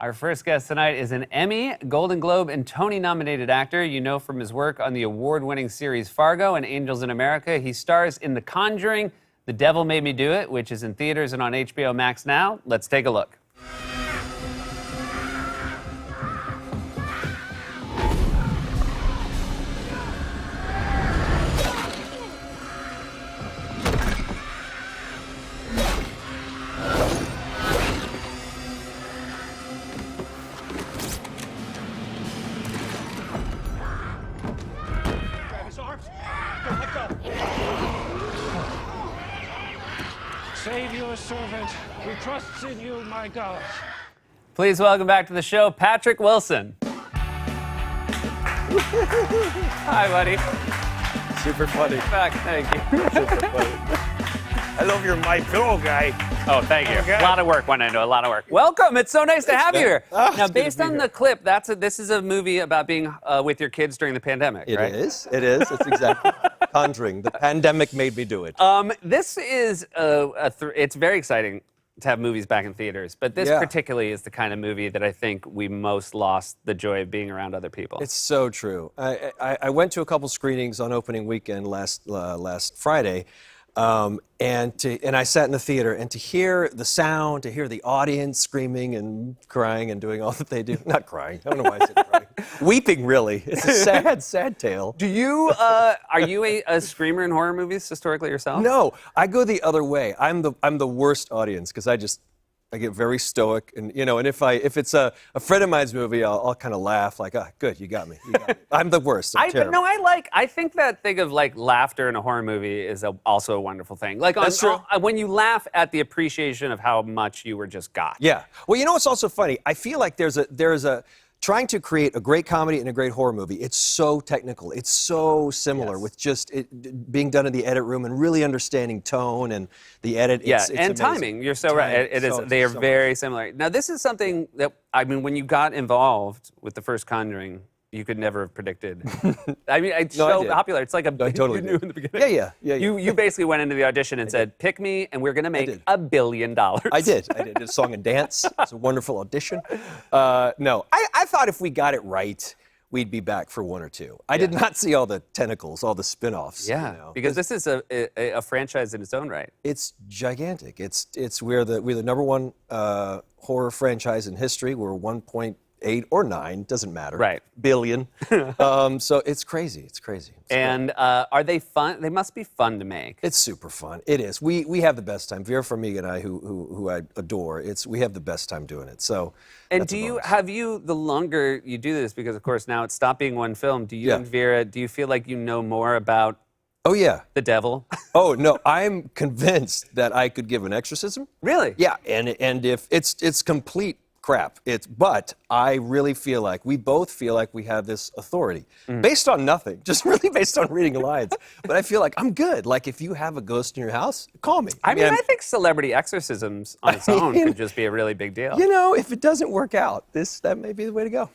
Our first guest tonight is an Emmy, Golden Globe, and Tony-nominated actor. You know from his work on the award-winning series Fargo and Angels in America. He stars in The Conjuring, The Devil Made Me Do It, which is in theaters and on HBO Max now. Let's take a look. Save your servant who trusts in you, my God. Please welcome back to the show, Patrick Wilson. Hi, buddy. Super funny. Back. Thank you. Super funny. I love your My Pillow guy. Oh, thank you. Okay. A lot of work when I know a lot of work. Welcome. It's so nice to have you here. Oh, Now, it's good based to be on here. the clip, this is a movie about being with your kids during the pandemic, It right? is. It is. It's exactly Conjuring. The pandemic made me do it. This is it's very exciting to have movies back in theaters, but this Yeah. particularly is the kind of movie that I think we most lost the joy of being around other people. It's so true. I went to a couple screenings on opening weekend last Friday, and I sat in the theater, and to hear the sound, to hear the audience screaming and crying and doing all that they do. Not crying. I don't know why I said crying. Weeping, really. It's a sad, sad tale. Do you are you a screamer in horror movies historically yourself? No, I go the other way. I'm the worst audience because I get very stoic, and and if it's a friend of mine's movie, I'll kind of laugh like, good, you got me. I'm the worst. I'm terrible. I think that thing of like laughter in a horror movie is also a wonderful thing. Like That's true. When you laugh at the appreciation of how much you were just got. Yeah. Well, you know what's also funny? I feel like there's a trying to create a great comedy and a great horror movie. It's so technical. It's so similar with just it being done in the edit room and really understanding tone and the edit. Yeah, It's and amazing. timing. You're so right. Timing. It is. So- They are so very similar. Now, this is something that when you got involved with the first Conjuring, you could never have predicted. I mean, it's No, I so did. popular. It's like I totally you knew did. in the beginning. Yeah. You basically went into the audition and said, "Pick me, and we're going to make did. $1 billion." I did a song and dance. It's a wonderful audition. No, I thought if we got it right, we'd be back for one or two. I did not see all the tentacles, all the spin-offs. Yeah, because this is a franchise in its own right. It's gigantic. We're the number one horror franchise in history. We're 1.8 or 9, doesn't matter. Right. Billion. So it's crazy. It's crazy. It's great. And are they fun? They must be fun to make. It's super fun. It is. We have the best time. Vera Farmiga and I, who I adore, we have the best time doing it. So. And that's a bonus. have you, the longer you do this, because of course now it's stopped being one film, do you Yeah. and Vera, do you feel like you know more about Oh yeah. the devil? Oh no, I'm convinced that I could give an exorcism. Really? Yeah, and if it's complete crap. But I really feel like we both feel like we have this authority based on nothing, just really based on reading lines. But I feel like I'm good. Like if you have a ghost in your house, call me. I mean, I think celebrity exorcisms on its own could just be a really big deal. If it doesn't work out, that may be the way to go.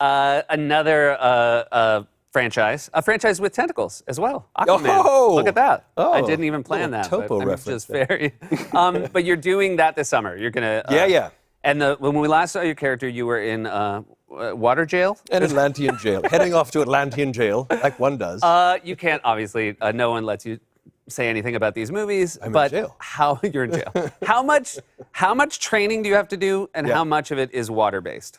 Another franchise, a franchise with tentacles as well. Aquaman. Oh! Look at that. I Oh, didn't even plan that. little topo but I'm reference just very. But you're doing that this summer. You're gonna. Yeah. And when we last saw your character, you were in water jail. An Atlantean jail, heading off to Atlantean jail, like one does. You can't obviously. No one lets you say anything about these movies. I'm in but jail. how you're in jail? How much training do you have to do, and how much of it is water based?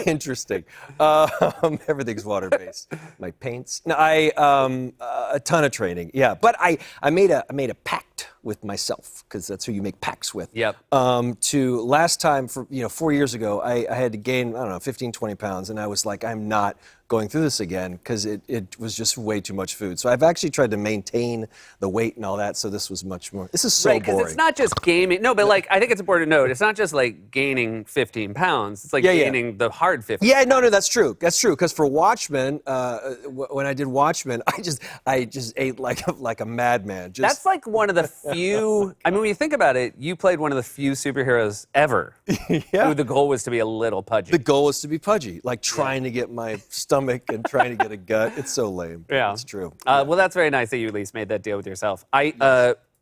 Interesting. Everything's water-based. My paints. No, a ton of training. Yeah, but I made a pact with myself because that's who you make pacts with. Yep. To last time, 4 years ago, I had to gain 15, 20 pounds, and I was like, I'm not going through this again because it was just way too much food. So I've actually tried to maintain the weight and all that. So this was much more. This is so Right, because boring. it's not just gaming. No, but I think it's important to note, it's not just like gaining 15 pounds. It's like gaining the hard 15. Yeah, no, that's true. That's true. Because for Watchmen, when I did Watchmen, I just ate like a madman. That's like one of the few. I mean, when you think about it, you played one of the few superheroes ever Yeah. who the goal was to be a little pudgy. The goal was to be pudgy, like trying to get my stomach and trying to get a gut. It's so lame. Yeah, It's true. Well, that's very nice that you at least made that deal with yourself.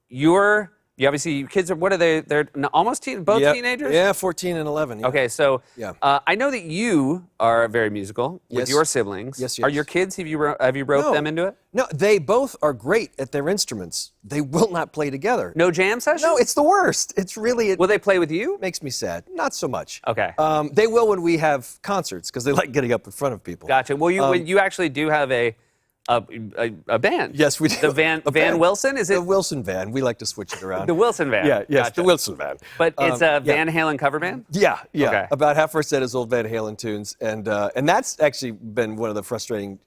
Your You obviously, your kids are, what are they? They're almost both Yep. teenagers? Yeah, 14 and 11. Yeah. Okay, so Yeah. I know that you are very musical with Yes. your siblings. Yes, Are yes. your kids, have you roped them into it? No, they both are great at their instruments. They will not play together. No jam sessions? No, it's the worst. It's really, it Will they play with you? makes me sad. Not so much. Okay. They will when we have concerts because they like getting up in front of people. Gotcha. Well, you actually do have a band. Yes, we do. The Van A band. Wilson, is it? The Wilson Van. We like to switch it around. The Wilson Van. Yeah, yes, Gotcha. the Wilson Van. But it's a yeah. Van Halen cover band? Yeah, yeah. Okay. About half our set is old Van Halen tunes, and that's actually been one of the frustrating,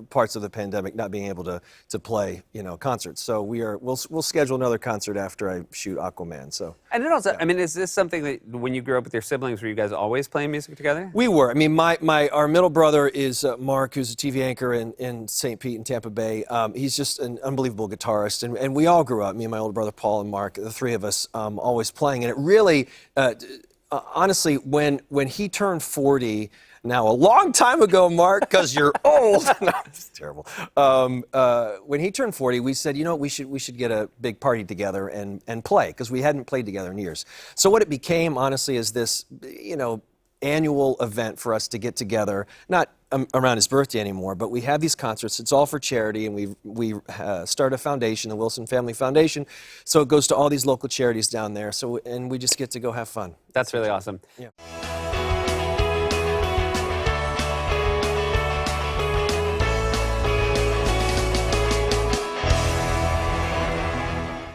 parts of the pandemic, not being able to play, concerts. So we'll schedule another concert after I shoot Aquaman. So. And it also, I mean, is this something that when you grew up with your siblings, were you guys always playing music together? We were. I mean, our middle brother is Mark, who's a TV anchor in St. Pete and Tampa Bay. He's just an unbelievable guitarist, and we all grew up. Me and my older brother Paul and Mark, the three of us, always playing. And it really, honestly, when he turned 40. Now, a long time ago, Mark, because you're old. No, it's terrible. When he turned 40, we said, we should get a big party together and play, because we hadn't played together in years. So what it became, honestly, is this, annual event for us to get together, not around his birthday anymore, but we have these concerts. It's all for charity, and we start a foundation, the Wilson Family Foundation. So it goes to all these local charities down there. And we just get to go have fun. That's really awesome. Yeah.